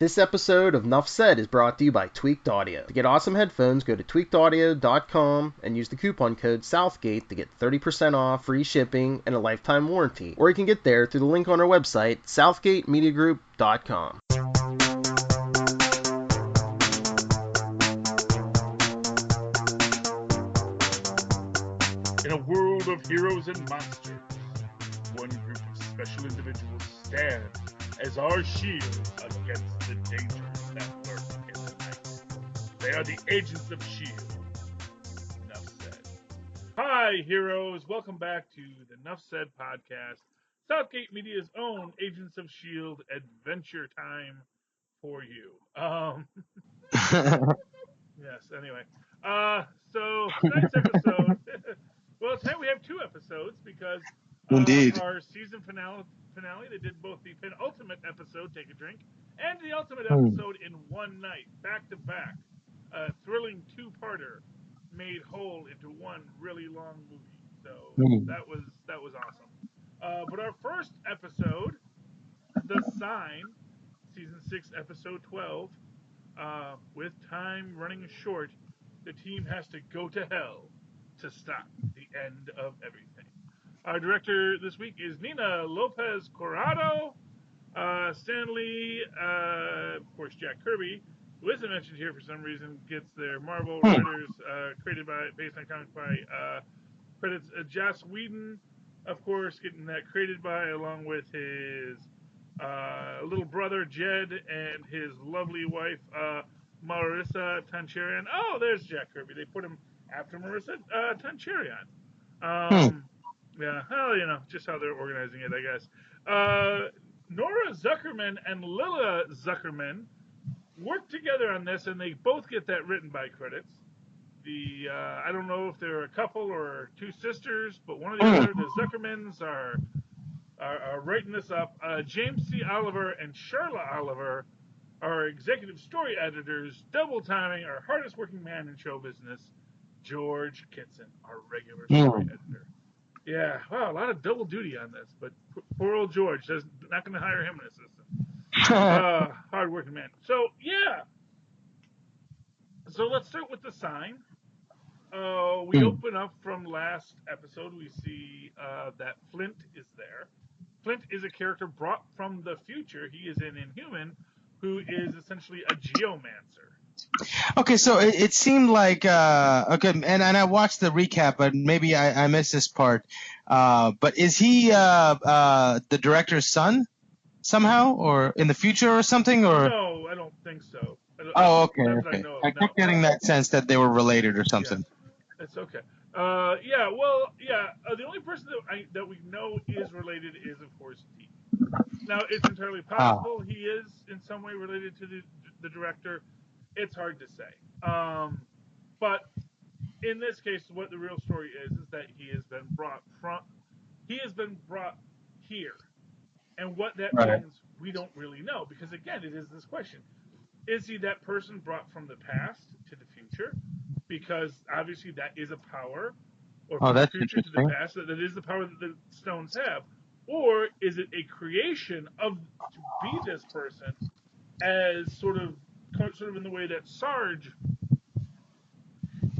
This episode of Nuff Said is brought to you by Tweaked Audio. To get awesome headphones, go to tweakedaudio.com and use the coupon code Southgate to get 30% off, free shipping, and a lifetime warranty. Or you can get there through the link on our website, southgatemediagroup.com. In a world of heroes and monsters, one group of special individuals stand as our shield against the dangers that lurk in the night. They are the agents of S.H.I.E.L.D. Nuff Said. Hi, heroes. Welcome back to the Nuff Said podcast, Southgate Media's own Agents of S.H.I.E.L.D. adventure time for you. Yes, anyway. So tonight's episode, well, tonight we have two episodes because Indeed. our season finale, they did both the penultimate episode, Take a Drink, and the ultimate episode in one night, back to back. A thrilling two-parter made whole into one really long movie. So that was awesome. But our first episode, The Sign, season 6, episode 12, with time running short, the team has to go to hell to stop the end of everything. Our director this week is Nina Lopez Corrado. Stan Lee, of course, Jack Kirby, who isn't mentioned here for some reason, gets their Marvel writers based on comics by credits Joss Whedon, of course, getting that created by, along with his little brother Jed and his lovely wife Marissa Tancherian. Oh, there's Jack Kirby. They put him after Marissa Tancherian. Yeah, well, you know, just how they're organizing it, I guess. Nora Zuckerman and Lila Zuckerman work together on this, and they both get that written by credits. I don't know if they're a couple or two sisters, but one or the other, the Zuckermans are writing this up. James C. Oliver and Charla Oliver are executive story editors, double timing our hardest working man in show business, George Kitson, our regular story editor. Yeah, wow, a lot of double duty on this, but poor old George, not going to hire him an assistant. Hard working man. So, yeah. So let's start with The Sign. We open up from last episode. We see that Flint is there. Flint is a character brought from the future. He is an Inhuman who is essentially a geomancer. Okay, so it seemed like okay, and I watched the recap, but maybe I missed this part. But is he the director's son somehow, or in the future or something, or? No, I don't think so. Okay. I kept getting that sense that they were related or something. Yes. It's okay. The only person that we know is related is, of course, Dee. Now, it's entirely possible he is in some way related to the director. It's hard to say. But in this case, what the real story is that he has been brought here. And what that means, we don't really know. Because, again, it is this question. Is he that person brought from the past to the future? Because obviously that is a power, or from the future to the past, that is the power that the stones have. Or is it a creation to be this person, as sort of in the way that Sarge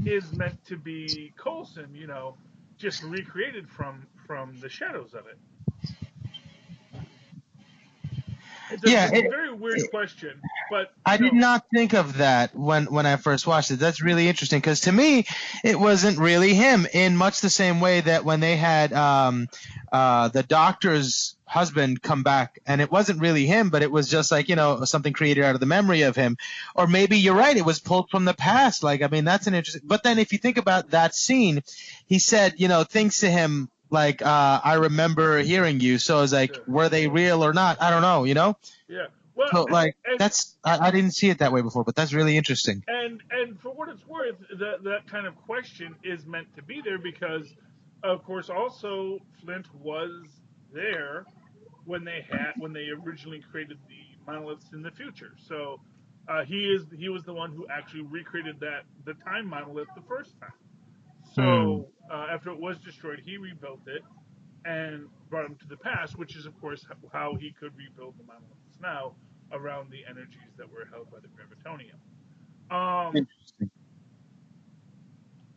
is meant to be Coulson, you know, just recreated from the shadows of it. It's a very weird question, but I did not think of that when I first watched it. That's really interesting because to me, it wasn't really him. In much the same way that when they had the doctor's husband come back, and it wasn't really him, but it was just like, you know, something created out of the memory of him. Or maybe you're right, it was pulled from the past. Like, I mean, that's an interesting. But then if you think about that scene, he said, you know, things to him. Like, I remember hearing you. So I was like, were they real or not? I don't know, you know? Yeah. Well, so, I didn't see it that way before, but that's really interesting. And for what it's worth, that kind of question is meant to be there because, of course, also Flint was there when they originally created the monoliths in the future. So he was the one who actually recreated the time monolith the first time. So after it was destroyed, he rebuilt it and brought him to the past, which is, of course, how he could rebuild the monoliths now. around the energies that were held by the gravitonium. Interesting.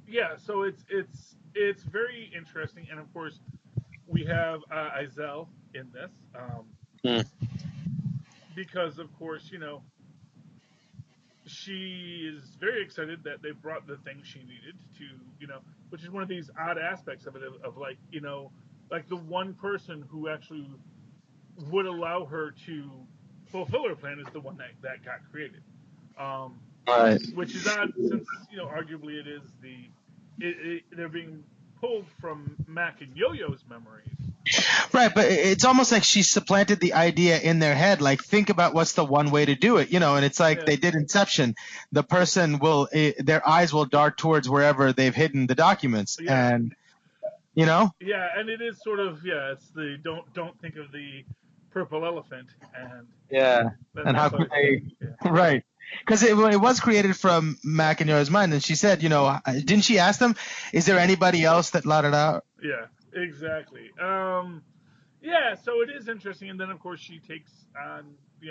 Yeah, so it's very interesting, and of course we have Izel in this, Mm. because of course she is very excited that they brought the thing she needed to, which is one of these odd aspects of it, of like, like the one person who actually would allow her to fulfill her plan is the one that got created. Um, Right. which is odd since, arguably it is they're being pulled from Mac and Yo-Yo's memories. Right, but it's almost like she supplanted the idea in their head. Like, think about what's the one way to do it, and it's like they did Inception. The person their eyes will dart towards wherever they've hidden the documents, and Yeah, and it is sort of, it's the don't think of the purple elephant, and yeah, and how that's could always they? yeah. Right, because it was created from Mac and Yora's mind, and she said, didn't she ask them, is there anybody else that let it out? Yeah, exactly. Yeah, so it is interesting, and then of course she takes on,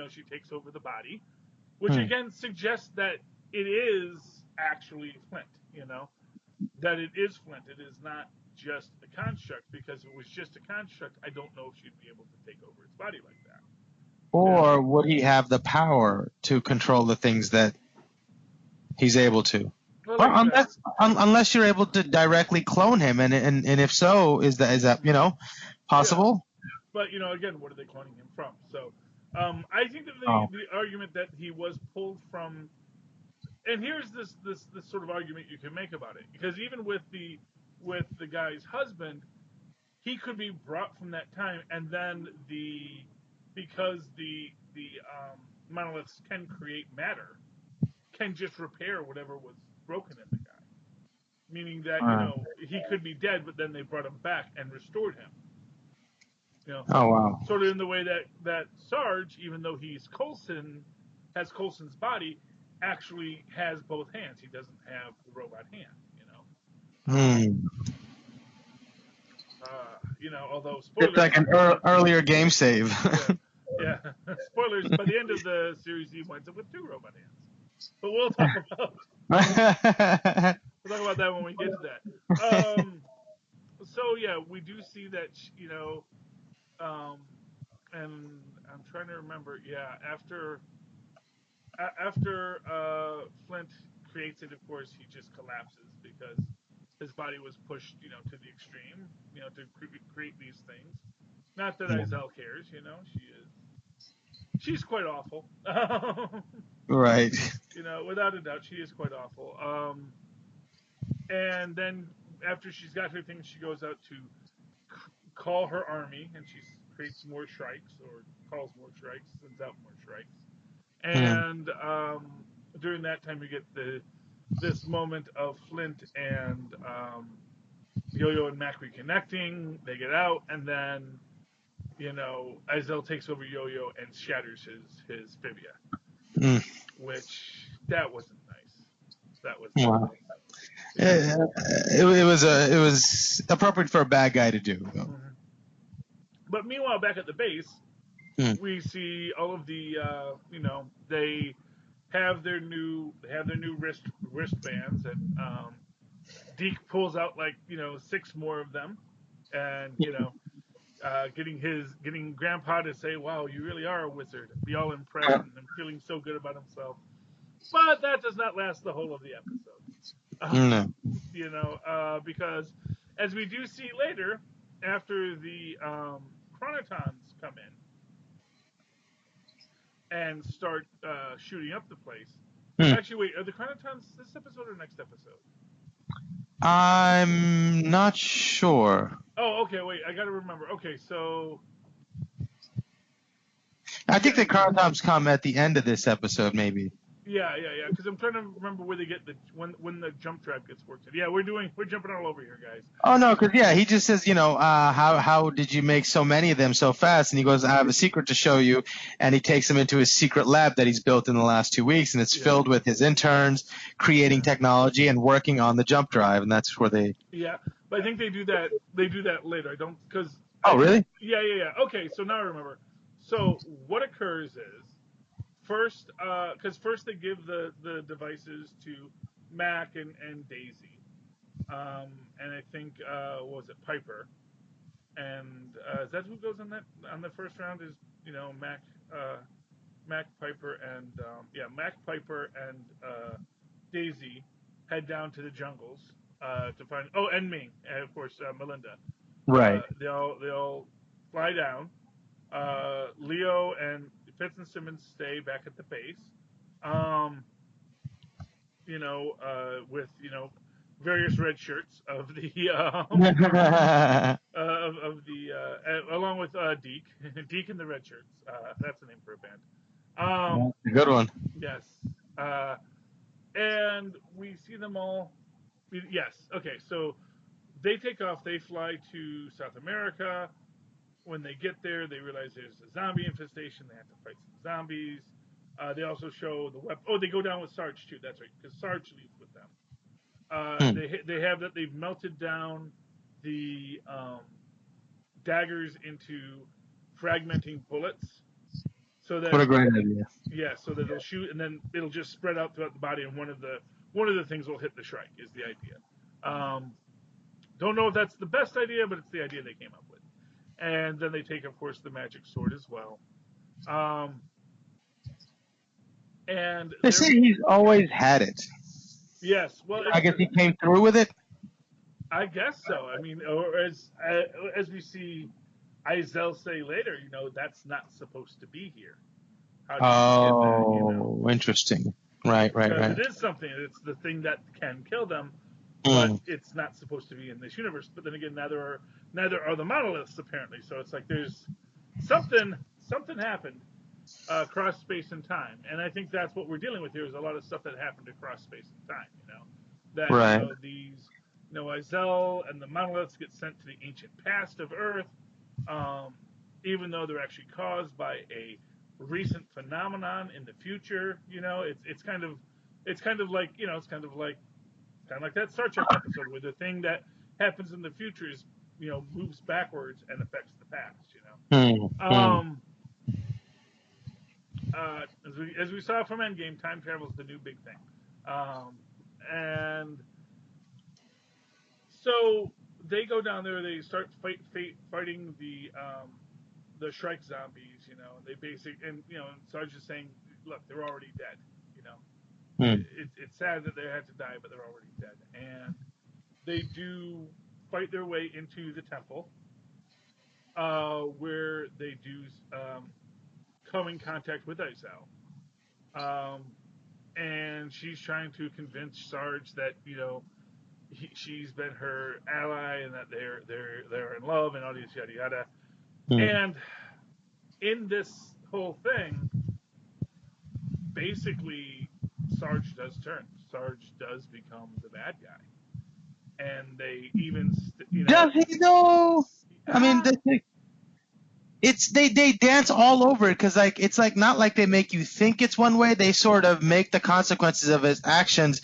she takes over the body, which Hmm. again suggests that it is actually Flint. That it is Flint. It is not just a construct, because if it was just a construct, I don't know if she'd be able to take over its body like that. Or would he have the power to control the things that he's able to? Well, Or like I said, unless you're able to directly clone him, and if so, is that yeah. possible? But again, what are they cloning him from? So, I think that Oh. the argument that he was pulled from, and here's this sort of argument you can make about it, because even with the guy's husband, he could be brought from that time, and then because the monoliths can create matter, can just repair whatever was broken in the guy, meaning that he could be dead, but then they brought him back and restored him. Oh wow. Sort of in the way that Sarge, even though he's Coulson, has Coulson's body, actually has both hands. He doesn't have the robot hand. Hmm. Although It's spoilers, like an earlier game save. yeah, spoilers. By the end of the series, he winds up with 2 robot hands. But we'll talk about that when we get to that. So yeah, we do see that and I'm trying to remember. Yeah, after Flint creates it, of course, he just collapses because his body was pushed, to the extreme, to create these things. Not that Izel cares, she's quite awful. Right. Without a doubt, she is quite awful. And then after she's got her things, she goes out to call her army, and she creates more Shrikes, or calls more Shrikes, sends out more Shrikes. Hmm. And during that time, you get this moment of Flint and Yo-Yo and Mac reconnecting. They get out, and then Izel takes over Yo-Yo and shatters his fibia, Hmm. which that wasn't nice. That was not Wow. nice. It was appropriate for a bad guy to do. Mm-hmm. But meanwhile, back at the base, Hmm. we see all of the they have their new wristbands, and Deke pulls out like 6 more of them, and getting Grandpa to say, "Wow, you really are a wizard," be all impressed and feeling so good about himself. But that does not last the whole of the episode, No. because as we do see later, after the chronotons come in and start shooting up the place. Hmm. Actually, wait, are the chronotons this episode or next episode? I'm not sure. Oh, okay, wait, I gotta remember. Okay, so I think yeah, the Cartops come at the end of this episode, maybe. yeah, because I'm trying to remember where they get when the jump drive gets worked in. Yeah, we're jumping all over here, guys. Oh no, because he just says, how did you make so many of them so fast? And he goes, I have a secret to show you, and he takes them into his secret lab that he's built in the last 2 weeks, and it's filled with his interns creating technology and working on the jump drive, and that's where they. Yeah, but I think they do that. They do that later. I don't because. Oh really? Yeah. Okay, so now I remember. So what occurs is First, because first they give the devices to Mac and Daisy, and I think what was it, Piper, and is that who goes on the first round? Is Mac, Mac Piper and Mac Piper and Daisy head down to the jungles to find and Ming and of course Melinda. Right. They all fly down. Leo and Fitz and Simmons stay back at the base. Um, with various red shirts of the of the along with Deke Deke and the red shirts. That's the name for a band. Good one. Yes. And we see them all. Yes. Okay. So they take off. They fly to South America. When they get there, they realize there's a zombie infestation. They have to fight some zombies. They also show the weapon. Oh, they go down with Sarge too. That's right, because Sarge leaves with them. They have that. They've melted down the daggers into fragmenting bullets, so that What a great idea. yeah, so that it'll shoot and then it'll just spread out throughout the body, and one of the things will hit the Shrike is the idea. Don't know if that's the best idea, but it's the idea they came up with. And then they take, of course, the magic sword as well. And they say he's always had it. Yes, well, I guess he came through with it. I guess so. I mean, or as we see Izel say later, that's not supposed to be here. Oh, interesting. Right. It is something. It's the thing that can kill them, but it's not supposed to be in this universe. But then again, neither are the monoliths apparently. So it's like there's something happened across space and time, and I think that's what we're dealing with here. Is a lot of stuff that happened across space and time. That these Izel and the monoliths get sent to the ancient past of Earth, even though they're actually caused by a recent phenomenon in the future. It's kind of like that Star Trek episode where the thing that happens in the future is moves backwards and affects the past. As we saw from Endgame, time travel is the new big thing, and so they go down there. They start fighting the Shrike zombies, and they Sarge is saying, look, they're already dead, It's sad that they had to die, but they're already dead. And they do fight their way into the temple, where they do come in contact with Izel. And she's trying to convince Sarge that, she's been her ally and that they're in love and all this yada yada. And in this whole thing, basically, Sarge does turn. Sarge does become the bad guy, and they even does he though? I mean, they dance all over it because it's not like they make you think it's one way. They sort of make the consequences of his actions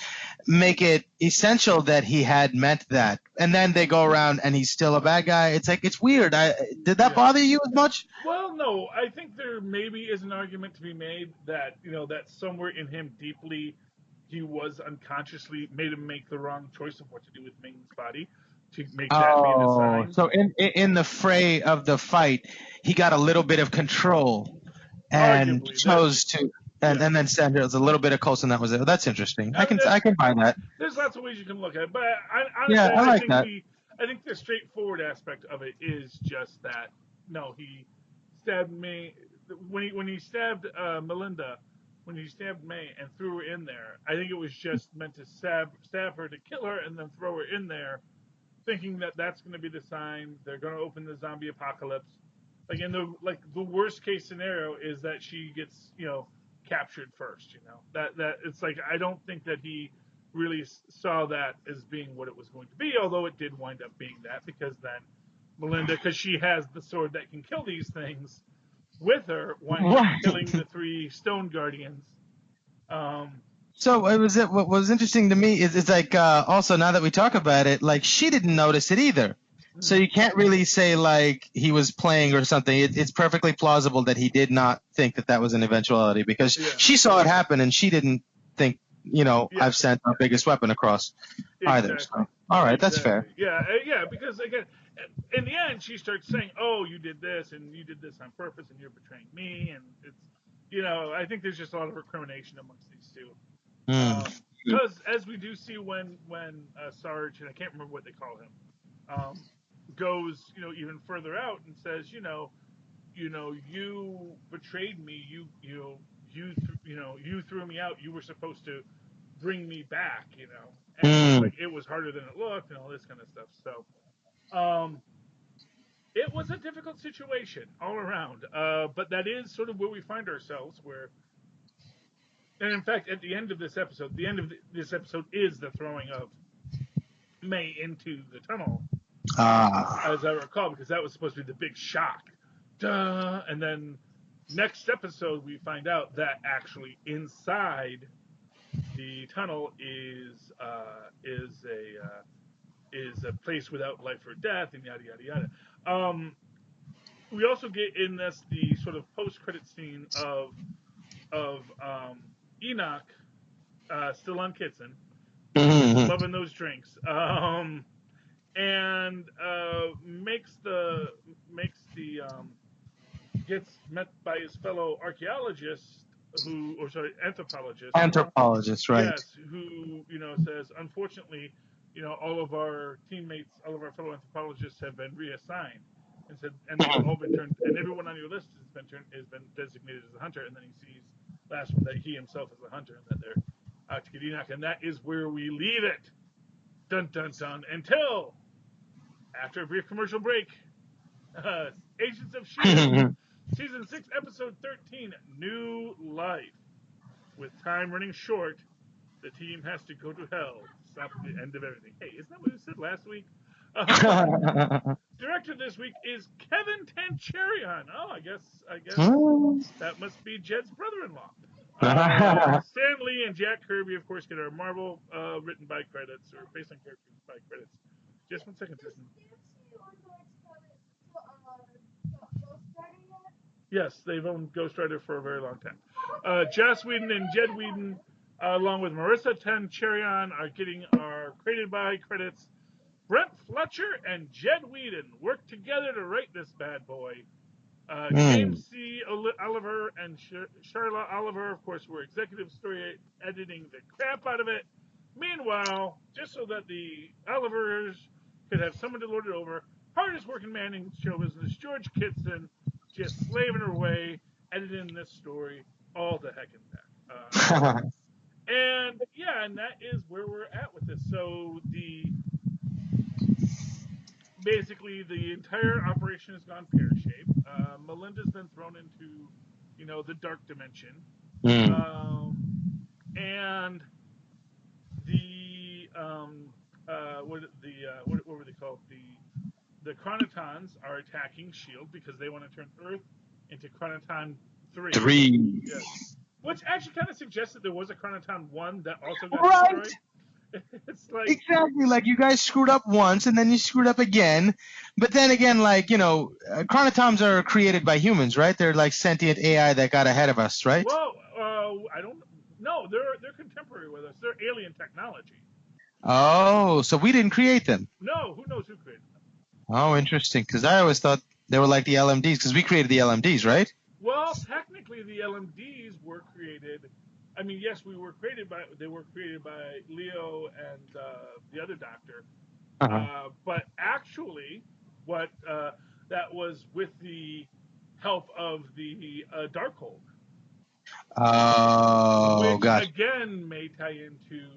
make it essential that he had meant that, and then they go around and he's still a bad guy. It's weird. Did that bother you as much? Well, no. I think there maybe is an argument to be made that that somewhere in him deeply he was unconsciously made him make the wrong choice of what to do with Ming's body. To make that be the sign. So in the fray of the fight, he got a little bit of control and chose to, and then said there was a little bit of Coulson that was it. That's interesting. I can buy that. There's lots of ways you can look at it, but honestly, I think the straightforward aspect of it is just that he stabbed May when he stabbed Melinda. When he stabbed May and threw her in there, I think it was just meant to stab her to kill her and then throw her in there, thinking that that's going to be the sign they're going to open the zombie apocalypse. Like in the worst case scenario is that she gets captured first. That it's like I don't think that he really saw that as being what it was going to be. Although it did wind up being that, because then Melinda, because she has the sword that can kill these things, with her winds up killing the 3 Stone Guardians. So what was interesting to me is it's also now that we talk about it, she didn't notice it either. So you can't really say like he was playing or something. It's perfectly plausible that he did not think that was an eventuality because she saw it happen and she didn't think, I've sent our biggest weapon across either. So, all right, that's fair. Yeah, because again, in the end, she starts saying, "Oh, you did this and you did this on purpose and you're betraying me," and it's, I think there's just a lot of recrimination amongst these two. Because as we do see when Sarge, and I can't remember what they call him, goes even further out and says, you betrayed me, you threw me out, you were supposed to bring me back, and like it was harder than it looked and all this kind of stuff. So it was a difficult situation all around, but that is sort of where we find ourselves, where, and in fact, at the end of this episode, this episode is the throwing of May into the tunnel, as I recall, because that was supposed to be the big shock. Duh! And then next episode, we find out that actually inside the tunnel is a place without life or death, and yada yada yada. We also get in this the sort of post-credit scene of Enoch still on Kitson, loving those drinks, and gets met by his fellow anthropologist, right? Yes, who says, unfortunately, all of our teammates, all of our fellow anthropologists have been reassigned, and said, and they've all been turned, and everyone on your list has been designated as a hunter, and then he sees last one that he himself is a hunter, and that they're out to get Enoch, and that is where we leave it. Dun dun dun. Until after a brief commercial break, Agents of S.H.I.E.L.D. Season 6, Episode 13, New Life. With time running short, the team has to go to hell to stop the end of everything. Hey, isn't that what you said last week? Director this week is Kevin Tancherion. Oh, I guess that must be Jed's brother-in-law. Stan Lee and Jack Kirby, of course, get our Marvel written by credits, or based on characters by credits. Just 1 second, Susan. Yes, they've owned Ghost Rider for a very long time. Joss Whedon and Jed Whedon, along with Marissa Tancherion, are getting our created by credits. Brent Fletcher and Jed Whedon work together to write this bad boy. James C. Oliver and Charlotte Oliver, of course, were executive story editing the crap out of it. Meanwhile, just so that the Olivers could have someone to lord it over, hardest working man in show business, George Kitson, just slaving away, editing this story all the heck in back. And that is where we're at with this. So basically the entire operation has gone pear-shaped. Melinda's been thrown into, the dark dimension, and the what were they called? The Chronotons are attacking S.H.I.E.L.D. because they want to turn Earth into Chronoton 3. Yes. Which actually kind of suggests that there was a Chronoton 1 that also got destroyed. It's like, exactly, like you guys screwed up once and then you screwed up again, but then again, like, Chronotons are created by humans, right? They're like sentient AI that got ahead of us, right? Well, I don't know. They're contemporary with us. They're alien technology. Oh, so we didn't create them? No, who knows who created them? Oh, interesting, because I always thought they were like the LMDs, because we created the LMDs, right? Well, technically the LMDs were created. I mean, yes, they were created by Leo and the other doctor. But actually, what that was with the help of the Darkhold. Oh, which gotcha. Again may tie into.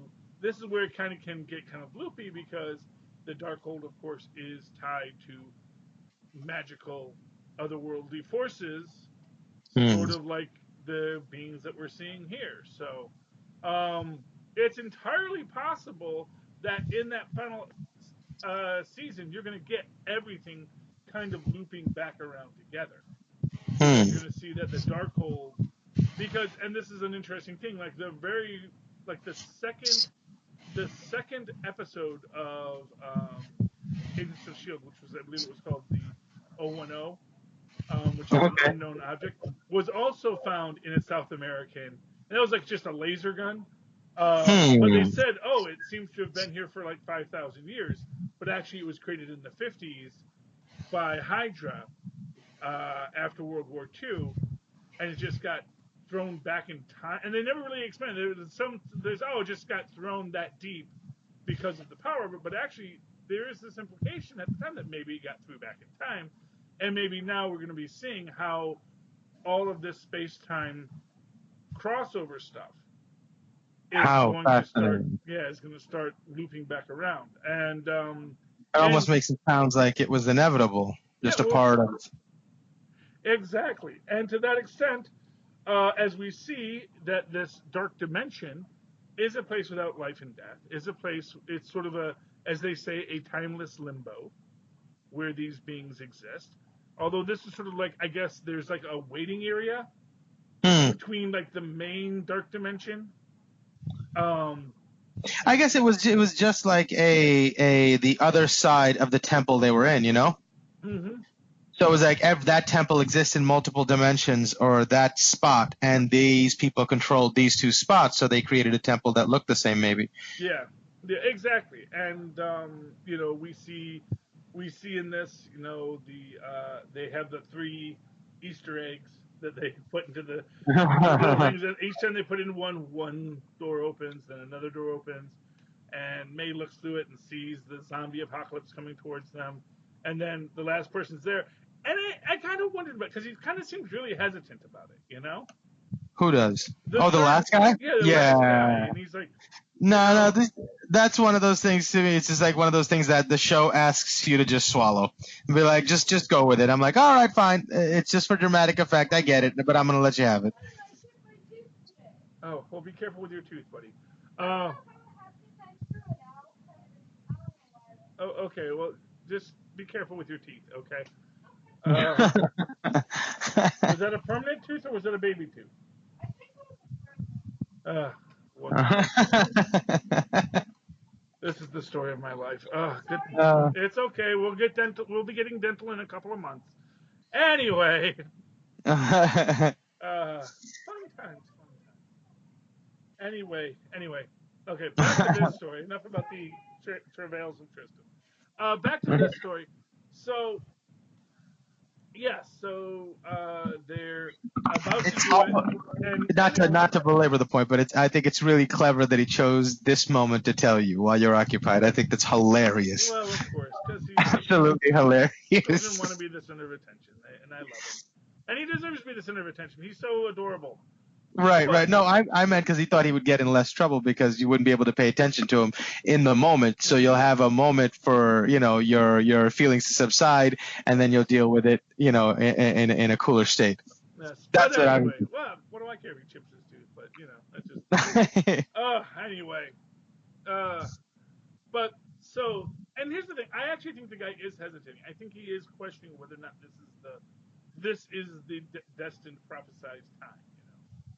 This is where it kind of can get kind of loopy, because the Darkhold, of course, is tied to magical, otherworldly forces, sort of like the beings that we're seeing here. So it's entirely possible that in that final season, you're going to get everything kind of looping back around together. You're going to see that the Darkhold, and this is an interesting thing, like the second episode of Agents of S.H.I.E.L.D., which was, I believe it was called the 010, which is an Okay. unknown object, was also found in a South American, and it was like just a laser gun. But they Hmm. said, oh, it seems to have been here for like 5,000 years, but actually it was created in the 50s by Hydra after World War II, and it just got thrown back in time. And they never really explained. It just got thrown that deep because of the power of it, but actually there is this implication at the time that maybe it got through back in time, and maybe now we're going to be seeing how all of this space-time crossover stuff is How going to start. fascinating. Yeah, is going to start looping back around, It and almost makes it sound like it was inevitable, yeah, just a well, part of. exactly, and to that extent, as we see that this dark dimension is a place without life and death, is a place. It's sort of a, as they say, a timeless limbo where these beings exist. Although this is sort of like, I guess there's like a waiting area Hmm. between like the main dark dimension. Um, I guess it was just like the other side of the temple they were in, you know? mm-hmm. So it was like that temple exists in multiple dimensions or that spot, and these people controlled these two spots, so they created a temple that looked the same, maybe. Yeah, yeah, exactly. And we see in this, they have the three Easter eggs that they put into the buildings, and each time they put in one door opens, then another door opens, and May looks through it and sees the zombie apocalypse coming towards them, and then the last person's there, and I kind of wondered about, because he kind of seems really hesitant about it, Who does? The Oh, the third, last guy? yeah, the last guy, Yeah. and he's like, you No, no, know. that's one of those things to me. It's just like one of those things that the show asks you to just swallow and be like, just go with it. I'm like, all right, fine. It's just for dramatic effect. I get it, but I'm gonna let you have it. Oh, well, be careful with your tooth, buddy. Uh, okay, well, just be careful with your teeth, okay? Was that a permanent tooth or was that a baby tooth? Wonderful. This is the story of my life. Good. It's okay. We'll get dental. We'll be getting dental in a couple of months. Anyway, fun times, fun times. Anyway. Okay, back to this story. Enough about the travails of Tristan. Back to this story. So yes, they're about to it's do it, and not to belabor the point, but I think it's really clever that he chose this moment to tell you while you're occupied. I think that's hilarious. well, of course, because Absolutely hilarious. children want to be the center of attention, and I love him, and he deserves to be the center of attention. He's so adorable. Right, But right. No, I meant because he thought he would get in less trouble because you wouldn't be able to pay attention to him in the moment. So you'll have a moment for your feelings to subside, and then you'll deal with it in a cooler state. yes, That's but what I anyway, was. well, what do I care if he chips his tooth? But that's just. Anyway, but so, and here's the thing. I actually think the guy is hesitating. I think he is questioning whether or not this is the destined prophesized time.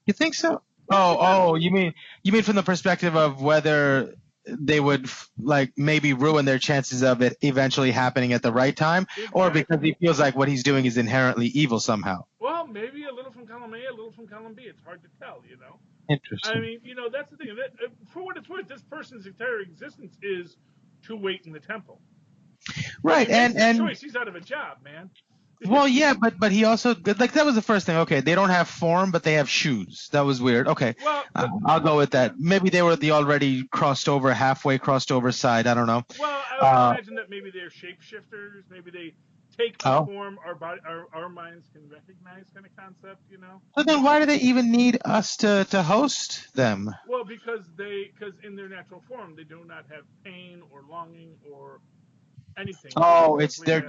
You think so? Yeah, I think that's. You mean from the perspective of whether they would like maybe ruin their chances of it eventually happening at the right time, or because Exactly. he feels like what he's doing is inherently evil somehow. Well, maybe a little from column A, a little from column B. It's hard to tell. I Interesting. mean, that's the thing. For what it's worth, this person's entire existence is to wait in the temple. Right, If he makes and this choice, he's out of a job, man. well, yeah, but he also like that was the first thing. Okay, they don't have form, but they have shoes. That was weird. Okay, Well, I'll go with that. Maybe they were the already halfway crossed over side. I don't know. well, I would imagine that maybe they're shapeshifters. Maybe they take a Oh, form our minds can recognize, kind of concept. so then why do they even need us to host them? Well, because in their natural form, they do not have pain or longing or anything. They Oh, simply they're have.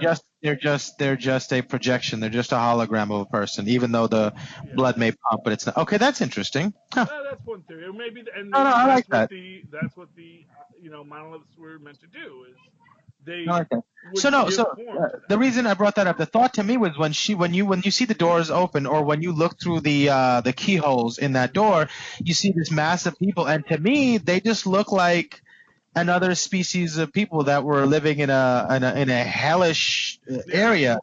just a projection. They're just a hologram of a person, even though the Yeah. blood may pump, but it's not. Okay, that's interesting. Huh. That's one theory. Or maybe, and No, maybe I like that. that's what the monoliths were meant to do, is they I like that. would give form to The them. reason I brought that up, the thought to me was when you see the doors open, or when you look through the keyholes in that door, you see this mass of people, and to me, they just look like another species of people that were living in a hellish area.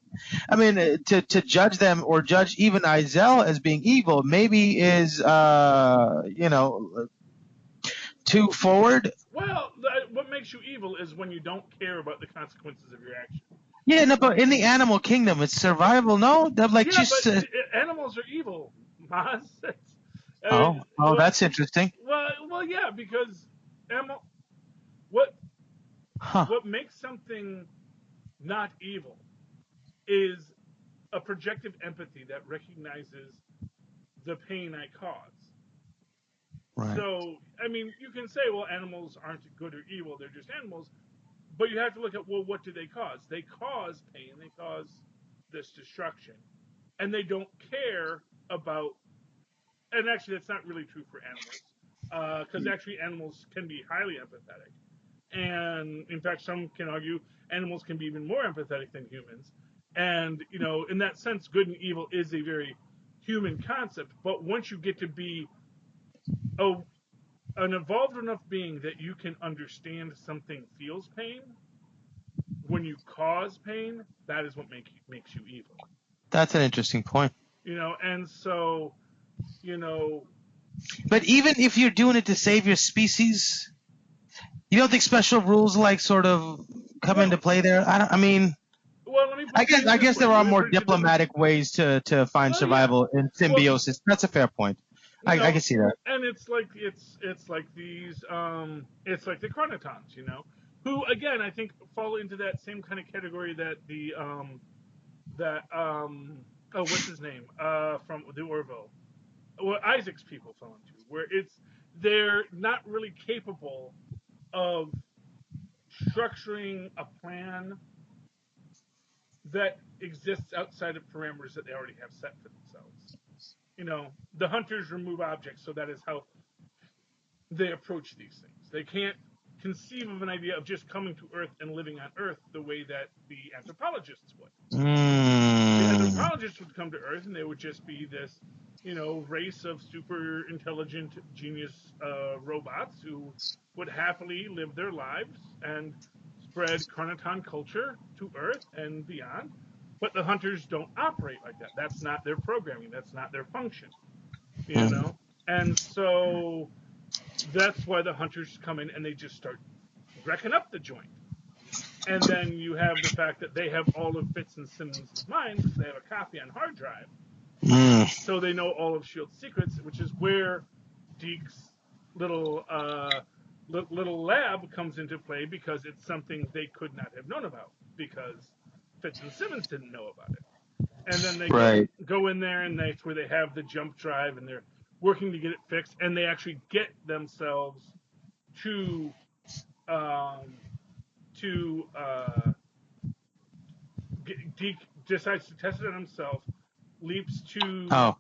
I mean, to judge them or judge even Izel as being evil maybe is too forward. Well, what makes you evil is when you don't care about the consequences of your action. Yeah, no, but in the animal kingdom, it's survival. No, they're like Yeah, just. but animals are evil, Mozz. That's interesting. Well, yeah, because what Huh. what makes something not evil is a projective empathy that recognizes the pain I cause. Right. So, I mean, you can say, well, animals aren't good or evil; they're just animals. But you have to look at, well, what do they cause? They cause pain. They cause this destruction, and they don't care about. And actually, that's not really true for animals, because actually animals can be highly empathetic. And in fact, some can argue animals can be even more empathetic than humans. And in that sense, good and evil is a very human concept. But once you get to be an evolved enough being that you can understand something feels pain, when you cause pain, that is what makes you evil. That's an interesting point. And so, But even if you're doing it to save your species, you don't think special rules like sort of come into play there? I mean, well, let me I guess there are more diplomatic ways to find survival in symbiosis. That's a fair point. I can see that. And it's like these it's like the chronotons, who again I think fall into that same kind of category that the what's his name from the Orville, what Isaac's people fell into, where they're not really capable of structuring a plan that exists outside of parameters that they already have set for themselves. The hunters remove objects, so that is how they approach these things. They can't conceive of an idea of just coming to Earth and living on Earth the way that the anthropologists would. The anthropologists would come to Earth and they would just be this, race of super intelligent genius robots who would happily live their lives and spread chronoton culture to Earth and beyond. But the hunters don't operate like that. That's not their programming. That's not their function. And so that's why the hunters come in and they just start wrecking up the joint. And then you have the fact that they have all of Fitz and Simmons' minds because they have a copy on hard drive. So they know all of S.H.I.E.L.D.'s secrets, which is where Deke's little lab comes into play, because it's something they could not have known about because Fitz and Simmons didn't know about it. And then they go in there, and that's where they have the jump drive, and they're working to get it fixed, and they actually get themselves to Deke decides to test it on himself, leaps to the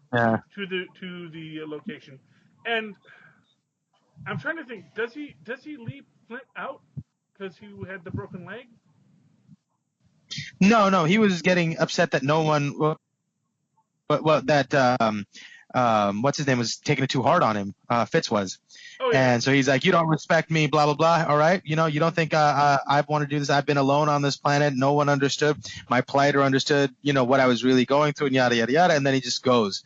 location, and I'm trying to think, does he leap Flint out because he had the broken leg? No, he was getting upset that no one, what's his name was taking it too hard on him. Fitz was. Oh, yeah. And so he's like, you don't respect me, blah, blah, blah. All right. You don't think I want to do this. I've been alone on this planet. No one understood my plight or understood, what I was really going through, and yada, yada, yada. And then he just goes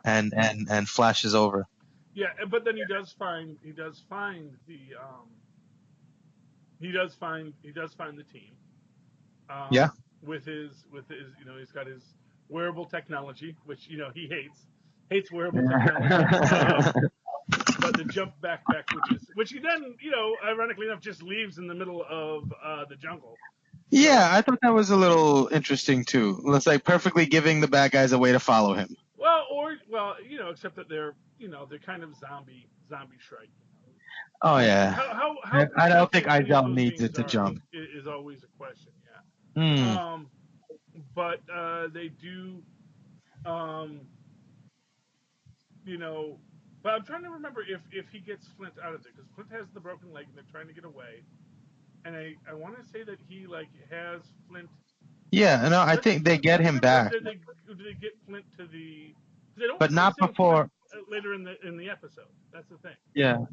and flashes over. Yeah. But then he does find the team. With his, he's got his wearable technology, which, he hates wearable technology. But the jump backpack, which he then, ironically enough, just leaves in the middle of the jungle. Yeah, I thought that was a little interesting too. It's like perfectly giving the bad guys a way to follow him. Well, except that they're kind of zombie Shrike. Oh yeah. How I don't think Izel needs it to jump. Is always a question. Yeah. But they do. But I'm trying to remember if he gets Flint out of there, because Flint has the broken leg and they're trying to get away. And I want to say that he has Flint. Yeah, no, I think they get him back. Do they get Flint to the? They don't. But not before. Later in the episode. That's the thing. Yeah.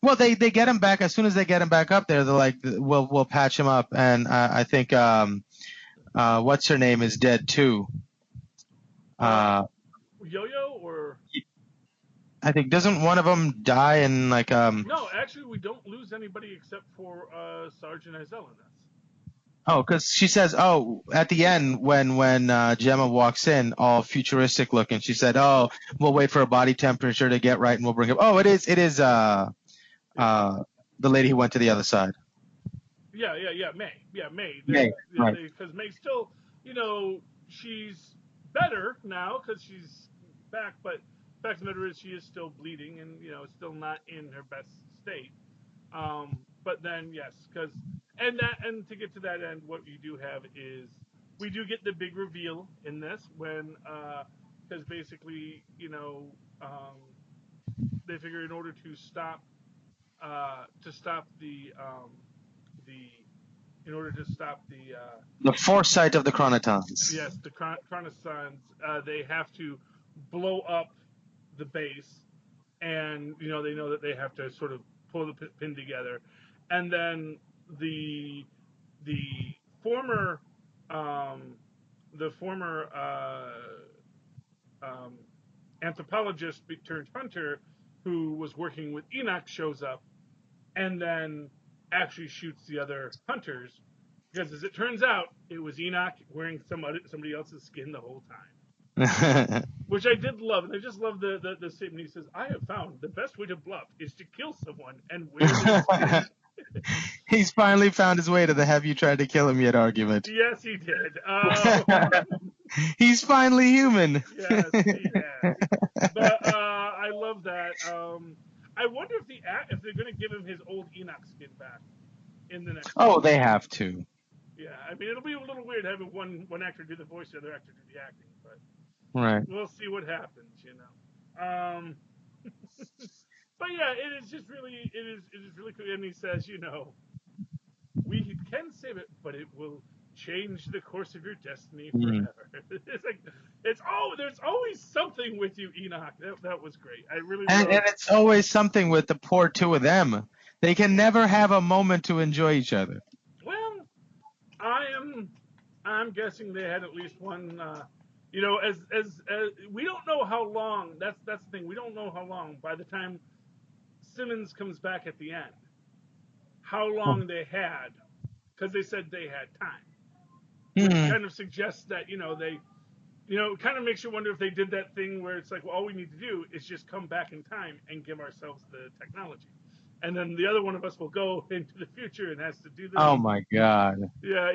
Well, they get him back as soon as they get him back up there. They're like, we'll patch him up, and I think what's her name is dead too. Yo-Yo or I think doesn't one of them die in like no? Actually, we don't lose anybody except for Sergeant Izel in this. Oh, because she says, oh, at the end when Gemma walks in, all futuristic looking, she said, oh, we'll wait for a body temperature to get right, and we'll bring him. Oh, it is the lady who went to the other side. Yeah, May. Yeah, May. May, right. Because May still, she's better now because she's back, but the fact of the matter is she is still bleeding and, still not in her best state. But then, yes, and to get to that end, what you do have is we do get the big reveal in this when, because basically, they figure in order to stop the in order to stop The foresight of the Chronotons. yes, the Chronosons, they have to blow up the base, and they know that they have to sort of pull the pin together, and then the the former the former anthropologist turned hunter who was working with Enoch shows up and then actually shoots the other hunters because, as it turns out, it was Enoch wearing somebody else's skin the whole time, which I did love. And I just love the statement. He says, "I have found the best way to bluff is to kill someone and wear their skin." He's finally found his way to the "have you tried to kill him yet" argument. Yes, he did. He's finally human. Yes, he has. But I love that. I wonder if they're going to give him his old Enoch skin back in the next. Oh, they have to. Yeah, I mean it'll be a little weird having one actor do the voice, the other actor do the acting, but right. We'll see what happens, But yeah, it is really cool. And he says, we can save it, but it will change the course of your destiny forever. It's like there's always something with you, Enoch. That was great. I really and it's always something with the poor two of them. They can never have a moment to enjoy each other. Well, I'm guessing they had at least one. As we don't know how long. That's the thing. We don't know how long. By the time Simmons comes back at the end, how long they had, because they said they had time. Which kind of suggests that they, it kind of makes you wonder if they did that thing where it's like, well, all we need to do is just come back in time and give ourselves the technology, and then the other one of us will go into the future and has to do this. Oh my God. Yeah,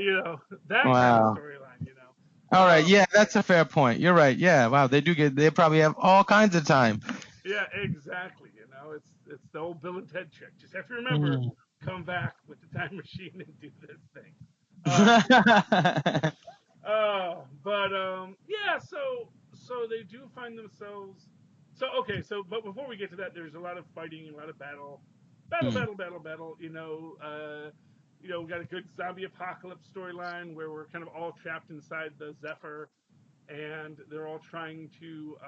that kind of storyline. All right, yeah, that's a fair point. You're right. Yeah, wow, they probably have all kinds of time. Yeah, exactly. It's the old Bill and Ted trick. Just have to remember, come back with the time machine and do this thing. Yeah. So they do find themselves. But before we get to that, there's a lot of fighting, a lot of battle. We got a good zombie apocalypse storyline where we're kind of all trapped inside the Zephyr, and they're all trying to,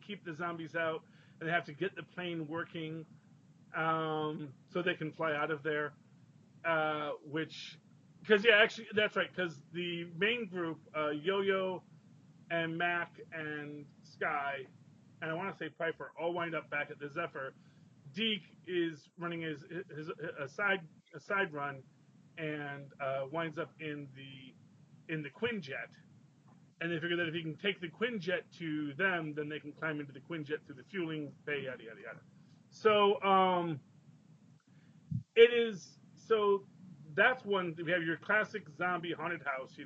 keep the zombies out, and they have to get the plane working, so they can fly out of there. Actually, that's right, because the main group, Yo-Yo and Mac and Sky, and I want to say Piper, all wind up back at the Zephyr. Deke is running a side run, and winds up in the Quinjet, and they figure that if he can take the Quinjet to them, then they can climb into the Quinjet through the fueling bay, yada yada yada. So that's one. We have your classic zombie haunted house,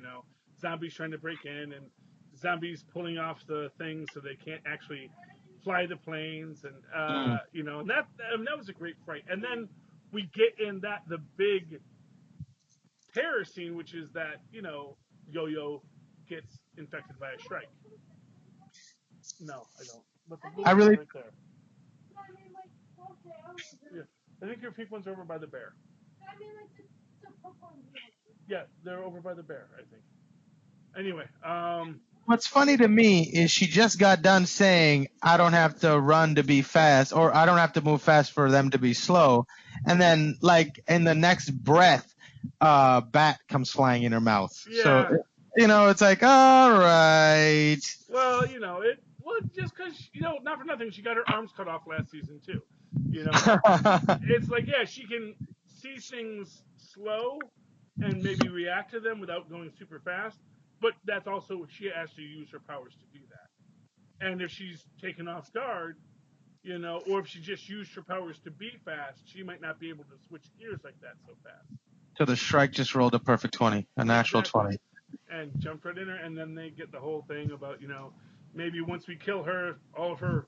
zombies trying to break in and zombies pulling off the things so they can't actually fly the planes, and and that was a great fight. And then we get in the big terror scene, which is that Yo-Yo gets infected by a shrike. No, I don't. But the blue one's right there. Yeah, I think your pink ones are over by the bear. Yeah, they're over by the bear, I think. Anyway, What's funny to me is she just got done saying, I don't have to run to be fast, or I don't have to move fast for them to be slow. And then, like, in the next breath, bat comes flying in her mouth. Yeah. So, it's like, all right. Well, just because, not for nothing, she got her arms cut off last season, too. It's like, yeah, she can see things slow and maybe react to them without going super fast, but that's also, she has to use her powers to do that. And if she's taken off guard, or if she just used her powers to be fast, she might not be able to switch gears like that so fast. So the Shrike just rolled a perfect 20, a natural 20. And jumped right in her, and then they get the whole thing about, maybe once we kill her, all of her,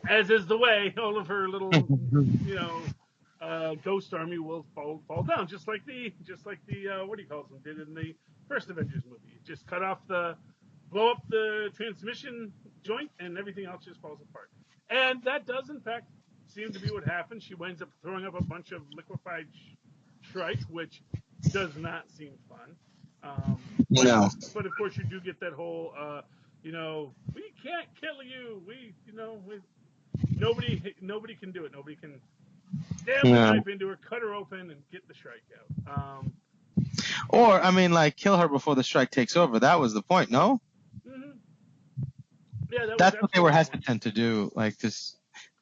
as is the way, all of her little, ghost army will fall down, just like the what do you call them did in the first Avengers movie. Just blow up the transmission joint, and everything else just falls apart. And that does, in fact, seem to be what happened. She winds up throwing up a bunch of liquefied Shrike, which does not seem fun. But of course, you do get that whole, we can't kill you. Nobody can do it. Nobody can stab the knife into her, cut her open, and get the Shrike out. Or, kill her before the Shrike takes over. That was the point, no? Mm-hmm. Yeah, that's what they were hesitant to do, like this.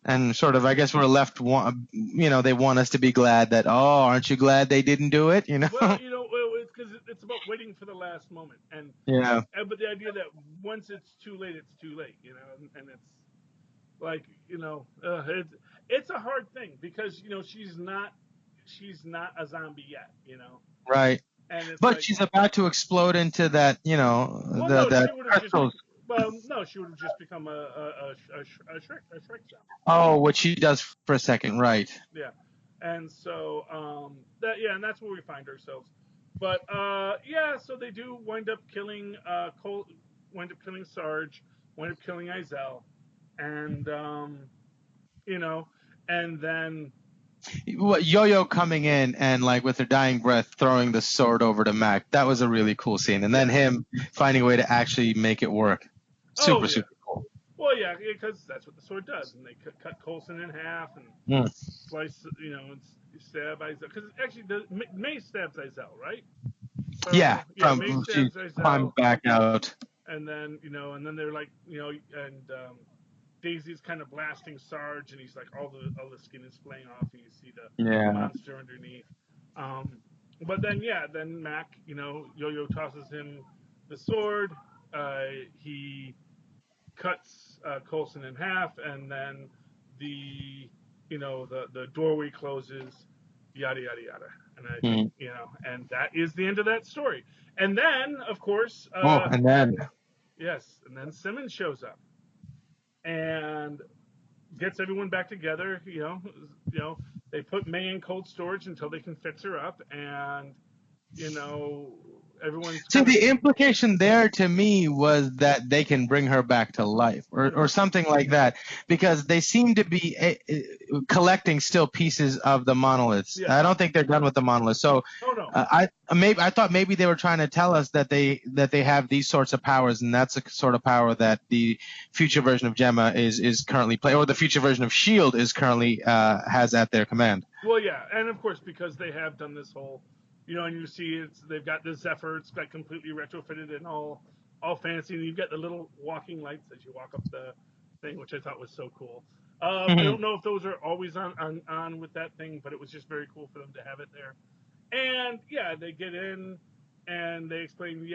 And sort of, I guess we're left, they want us to be glad that, aren't you glad they didn't do it? Well, it's because it's about waiting for the last moment. And yeah. But the idea that once it's too late, and it's like, it's a hard thing because, she's not a zombie yet, Right. But she's about to explode into that, no, she would have just become a Shrek zombie. Oh, what she does for a second, right? Yeah, and so and that's where we find ourselves. But so they do wind up killing wind up killing Sarge, wind up killing Izel, and and then Yo-Yo coming in and like with her dying breath throwing the sword over to Mac. That was a really cool scene, and then him finding a way to actually make it work. Super cool. Well, yeah, because that's what the sword does, and they cut Coulson in half and slice, and stab Izel. Because actually, May stabs Izel, right? May stabs Izel, back out, and then they're like, and Daisy's kind of blasting Sarge, and he's like, all the skin is flaying off, and you see the monster underneath. But then Mac, Yo-Yo tosses him the sword. He cuts Coulson in half, and then the doorway closes, yada yada yada, and I think, and that is the end of that story. And then, of course, and then Simmons shows up and gets everyone back together. They put May in cold storage until they can fix her up, and everyone's. See, the implication there to me was that they can bring her back to life, or something like that, because they seem to be collecting still pieces of the monoliths. I don't think they're done with the monoliths. So, I thought maybe they were trying to tell us that they have these sorts of powers, and that's a sort of power that the future version of Gemma is currently playing, or the future version of S.H.I.E.L.D. is currently has at their command. Well, yeah, and of course because they have done this whole. And you see they've got the Zephyr, it's got completely retrofitted and all fancy, and you've got the little walking lights as you walk up the thing, which I thought was so cool. I don't know if those are always on with that thing, but it was just very cool for them to have it there. And they get in and they explain, the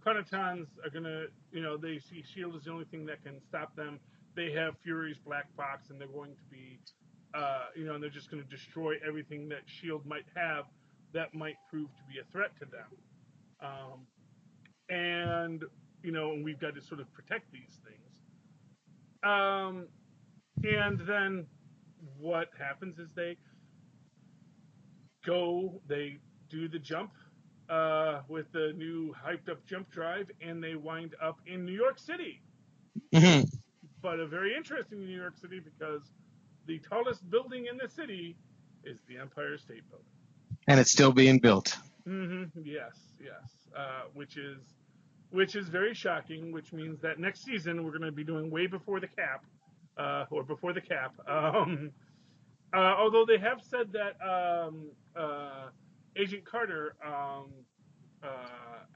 Chronotons are gonna, they see S.H.I.E.L.D. is the only thing that can stop them. They have Fury's black box, and they're going to be and they're just going to destroy everything that S.H.I.E.L.D. might have that might prove to be a threat to them. And we've got to sort of protect these things. And then what happens is they do the jump with the new hyped up jump drive, and they wind up in New York City. Mm-hmm. But a very interesting New York City, because the tallest building in the city is the Empire State Building. And it's still being built. Yes, yes. Which is very shocking. Which means that next season we're going to be doing way before the cap, or before the cap. Although they have said that Agent Carter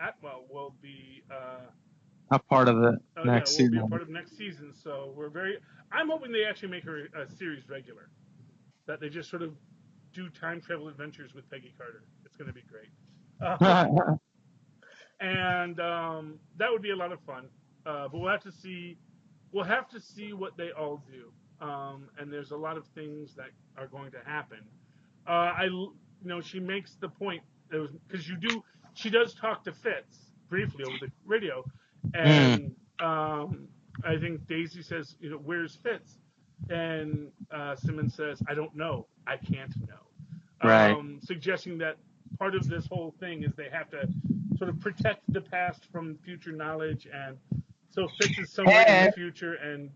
Atwell will be A part of the yeah, next will be a season. part of next season. So we're very. I'm hoping they actually make her a series regular. That they just sort of do time travel adventures with Peggy Carter. It's going to be great. And that would be a lot of fun. But we'll have to see. We'll have to see what they all do. And there's a lot of things that are going to happen. She makes the point because you do. She does talk to Fitz briefly over the radio, Mm, and I think Daisy says, "Where's Fitz?" And Simmons says, "I don't know. I can't know," right. suggesting that part of this whole thing is they have to sort of protect the past from future knowledge, and so Fitz is somewhere in the And future, and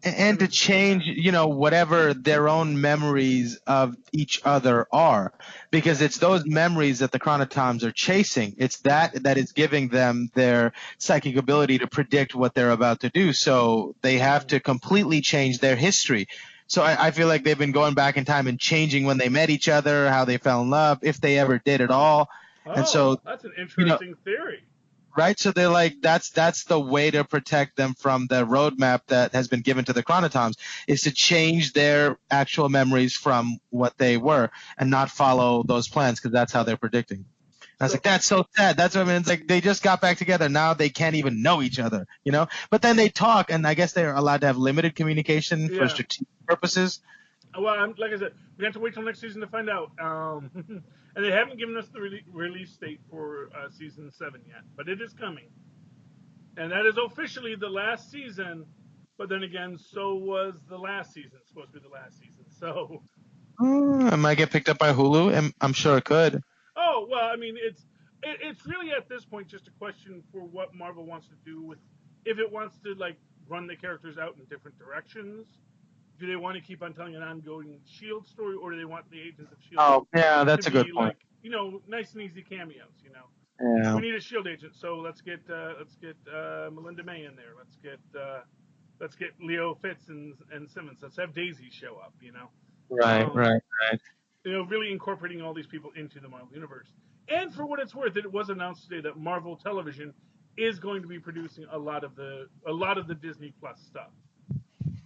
and to Simmons, change, whatever their own memories of each other are, because yeah, it's those memories that the chronotoms are chasing. It's that is giving them their psychic ability to predict what they're about to do. So they have mm. to completely change their history. So I feel like they've been going back in time and changing when they met each other, how they fell in love, if they ever did at all. And Oh, so, that's an you know, interesting theory. right? So they're like, that's the way to protect them from the roadmap that has been given to the chronotoms, is to change their actual memories from what they were and not follow those plans, because that's how they're predicting. I was So like, that's so sad. That's what I mean. It's like they just got back together. Now they can't even know each other. But then they talk, and I guess they're allowed to have limited communication for yeah, strategic purposes. well, like I said, we have to wait till next season to find out. And they haven't given us the release date for season 7 yet, but it is coming, and that is officially the last season. But then again, so was the last season supposed to be the last season. So, It might get picked up by Hulu, and I'm sure it could. oh well, I mean, it's really at this point just a question for what Marvel wants to do with, if it wants to like run the characters out in different directions. Do they want to keep on telling an ongoing Shield story, or do they want the Agents of Shield Oh, yeah, to that's a good be point. like, nice and easy cameos? Yeah, We need a Shield agent, so let's get Melinda May in there. Let's get Leo Fitz and Simmons. Let's have Daisy show up. right, Um, right, right. really incorporating all these people into the Marvel universe. And for what it's worth, it was announced today that Marvel Television is going to be producing a lot of the Disney Plus stuff.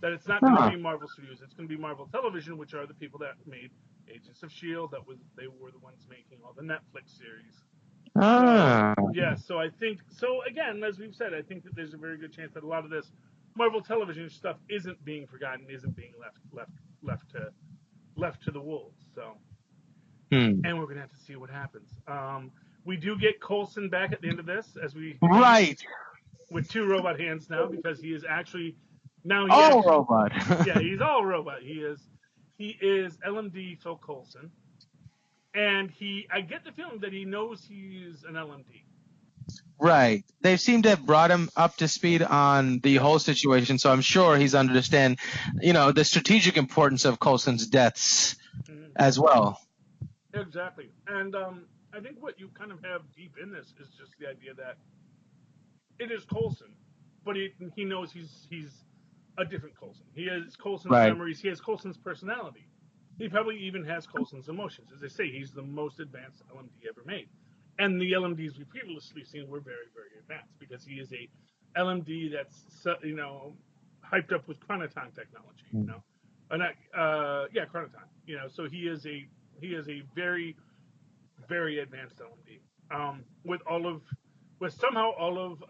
That it's not going to Huh. be Marvel Studios. It's going to be Marvel Television, which are the people that made Agents of Shield. They were the ones making all the Netflix series. So Ah. yeah, so I think so. Again, as we've said, I think that there's a very good chance that a lot of this Marvel Television stuff isn't being forgotten, isn't being left to the wolves. So, Hmm. and we're gonna have to see what happens. We do get Coulson back at the end of this, as we Right. teased, with two robot hands now, because he is actually now he Oh, actually robot. yeah, he's all robot. He is LMD Phil Coulson, and I get the feeling that he knows he's an LMD. Right. They seem to have brought him up to speed on the Yep. whole situation, so I'm sure he's understand, the strategic importance of Coulson's deaths Mhm. as well. Exactly. And I think what you kind of have deep in this is just the idea that it is Coulson, but he knows he's a different Coulson. He has Coulson's Right. memories. He has Coulson's personality. He probably even has Coulson's emotions. As they say, he's the most advanced LMD ever made. And the LMDs we previously seen were very, very advanced, because he is a LMD that's hyped up with chronoton technology. Chronoton. So he is a very, very advanced LMD. With somehow all of,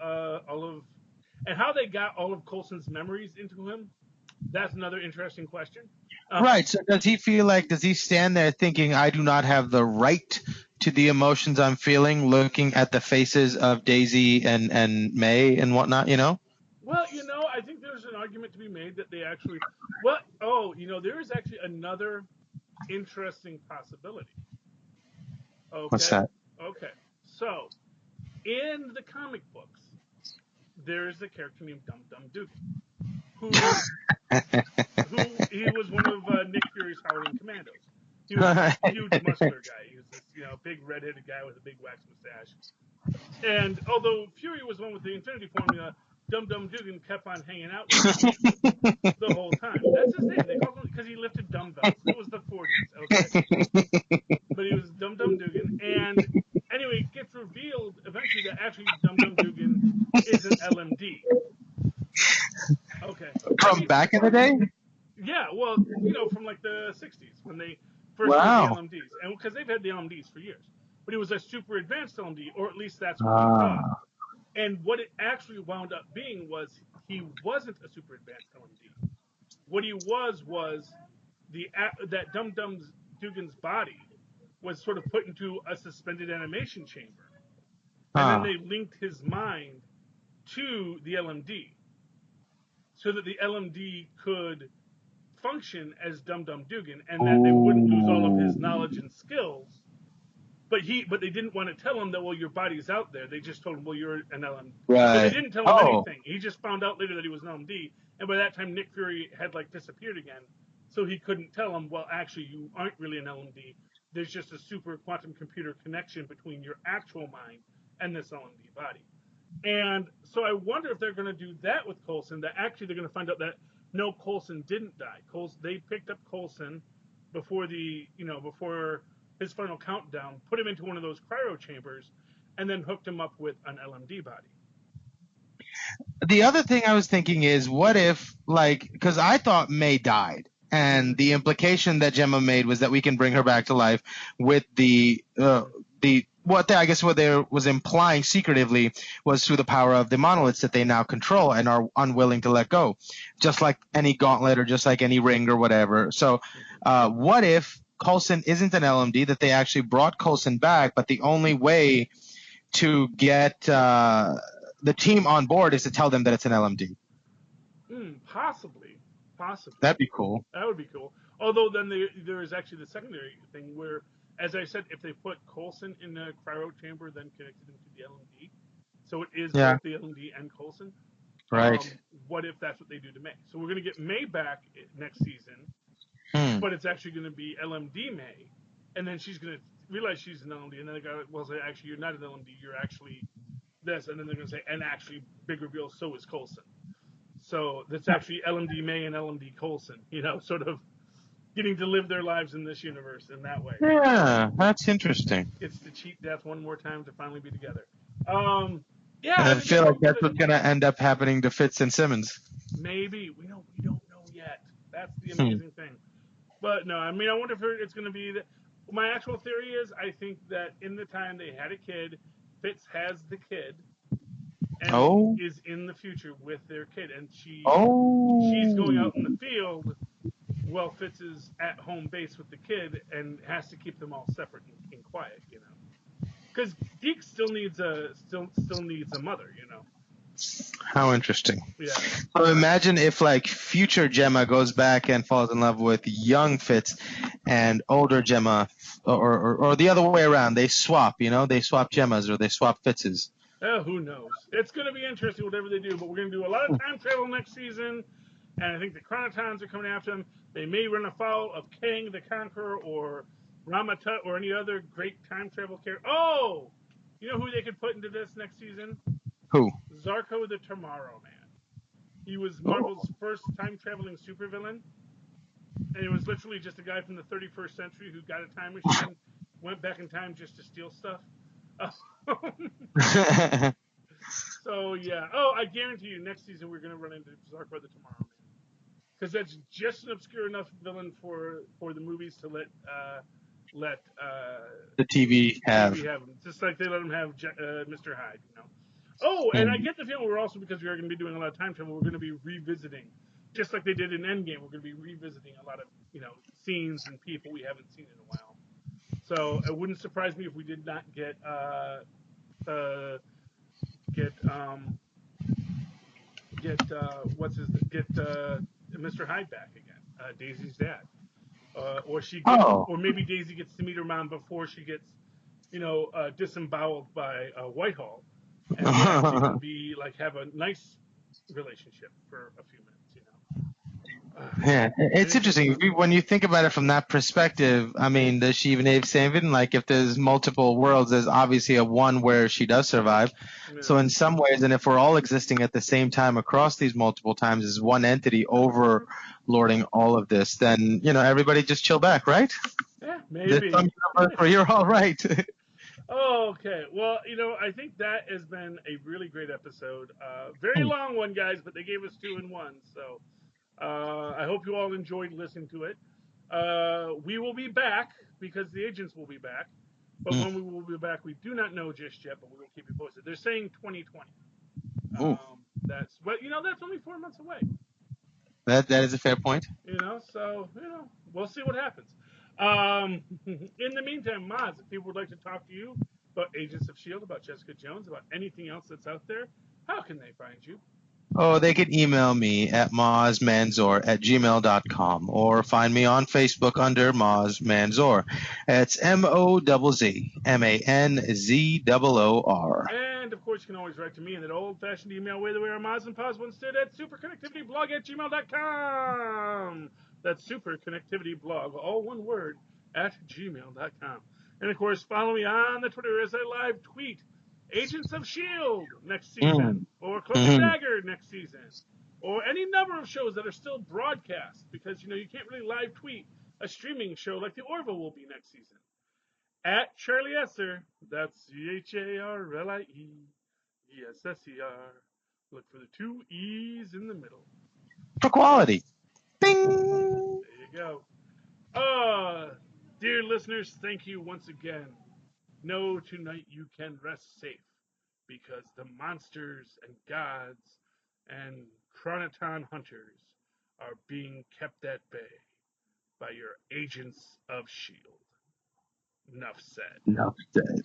and how they got all of Coulson's memories into him. That's another interesting question. Uh, Right. So does he stand there thinking, I do not have the right to the emotions I'm feeling, looking at the faces of Daisy and May and whatnot? well, I think there's an argument to be made that they actually. Well, oh, there is actually another interesting possibility. What's Okay, that? okay. So in the comic books, there is a character named Dum Dum Dugan, who he was one of Nick Fury's Howling Commandos. He was this huge muscular guy. He was this, big redheaded guy with a big wax mustache. And although Fury was the one with the Infinity Formula, Dum Dum Dugan kept on hanging out with him the whole time. That's his name. They called him because he lifted dumbbells. It was the 40s, okay? But he was Dum Dum Dugan. And anyway, it gets revealed eventually that actually Dum Dum Dugan is an LMD. Okay. From back in the day? Yeah, well, from like the 60s when they first made the LMDs. And because they've had the LMDs for years. But he was a super advanced LMD, or at least that's what they thought. And what it actually wound up being was he wasn't a super advanced LMD. What he was that Dum Dum Dugan's body was sort of put into a suspended animation chamber. And then they linked his mind to the LMD so that the LMD could function as Dum Dum Dugan and that they wouldn't lose all of his knowledge and skills. But they didn't want to tell him that, well, your body's out there. They just told him, well, you're an LMD. Right. But they didn't tell him anything. He just found out later that he was an LMD. And by that time, Nick Fury had disappeared again. So he couldn't tell him, well, actually, you aren't really an LMD. There's just a super quantum computer connection between your actual mind and this LMD body. And so I wonder if they're going to do that with Coulson, that actually they're going to find out that, no, Coulson didn't die. They picked up Coulson before before his final countdown, put him into one of those cryo chambers, and then hooked him up with an LMD body. The other thing I was thinking is, what if, because I thought May died, and the implication that Gemma made was that we can bring her back to life with what they was implying secretively was through the power of the monoliths that they now control and are unwilling to let go, just like any gauntlet or just like any ring or whatever. So what if Coulson isn't an LMD, that they actually brought Coulson back, but the only way to get the team on board is to tell them that it's an LMD? Possibly. That'd be cool. That would be cool. Although then there is actually the secondary thing where, as I said, if they put Coulson in a cryo chamber, then connected him to the LMD, so it is both the LMD and Coulson. Right. What if that's what they do to May? So we're going to get May back next season, but it's actually going to be LMD May, and then she's going to realize she's an LMD, and then they go, well, say, actually, you're not an LMD, you're actually this, and then they're going to say, and actually, big reveal, so is Coulson. So that's actually LMD May and LMD Coulson, sort of getting to live their lives in this universe in that way. Yeah, that's interesting. It's to cheat death one more time to finally be together. I feel like that's what's going to end up happening to Fitz and Simmons. Maybe. We don't know yet. That's the amazing thing. But no, I wonder if it's going to be that. My actual theory is, I think that in the time they had a kid, Fitz has the kid, and is in the future with their kid, and she's going out in the field while Fitz is at home base with the kid and has to keep them all separate and quiet, because Deke still needs a mother, How interesting. Yeah. So imagine if future Gemma goes back and falls in love with young Fitz, and older Gemma, or the other way around, they swap. They swap Gemmas or they swap Fitzes. Who knows? It's going to be interesting whatever they do, but we're going to do a lot of time travel next season, and I think the Chronotons are coming after them. They may run afoul of Kang the Conqueror or Ramatut or any other great time travel character. Oh! You know who they could put into this next season? Who? Zarko the Tomorrow Man. He was Marvel's first time-traveling supervillain, and it was literally just a guy from the 31st century who got a time machine, went back in time just to steal stuff. So, yeah. Oh, I guarantee you, next season we're going to run into Zarko the Tomorrow Man. Because that's just an obscure enough villain for the movies to let the TV have. Just like they let him have Mr. Hyde, Oh, and I get the feeling we're also, because we are going to be doing a lot of time travel, we're going to be revisiting, just like they did in Endgame, we're going to be revisiting a lot of, scenes and people we haven't seen in a while. So it wouldn't surprise me if we did not get Mr. Hyde back again, Daisy's dad, or maybe Daisy gets to meet her mom before she gets, disemboweled by Whitehall, and they can be have a nice relationship for a few minutes, Yeah, it's interesting when you think about it from that perspective. I mean, does she even save it? Like, if there's multiple worlds, there's obviously a one where she does survive. Yeah. So in some ways, and if we're all existing at the same time across these multiple times as one entity overlording all of this, then everybody just chill back, right? Yeah, There's maybe. some universe where you're all right. Okay. Well, I think that has been a really great episode. Very long one, guys, but they gave us 2 in 1. So I hope you all enjoyed listening to it. We will be back because the agents will be back. But when we will be back, we do not know just yet, but we will keep you posted. They're saying 2020. Ooh, That's only 4 months away. that is a fair point. So we'll see what happens. In the meantime, Mozz, if people would like to talk to you about Agents of Shield, about Jessica Jones, about anything else that's out there, how can they find you? Oh, they could email me at mozzmanzor@gmail.com or find me on Facebook under Mozz Manzor. It's MOZZMANZOOR. And of course, you can always write to me in that old-fashioned email way that we are Mozz and Paz once did at superconnectivityblog@gmail.com. That's superconnectivityblog, all one word, at gmail.com. And of course, follow me on the Twitter as I live tweet Agents of S.H.I.E.L.D. next season, or Cloak and Dagger next season, or any number of shows that are still broadcast, because you can't really live tweet a streaming show like the Orville will be next season. At Charlie Esser, that's CharlieEsser. Look for the 2 E's in the middle. For quality. Bing! There you go. Dear listeners, thank you once again. Know tonight you can rest safe, because the monsters and gods and Chronoton hunters are being kept at bay by your Agents of S.H.I.E.L.D. Nuff said. Enough said.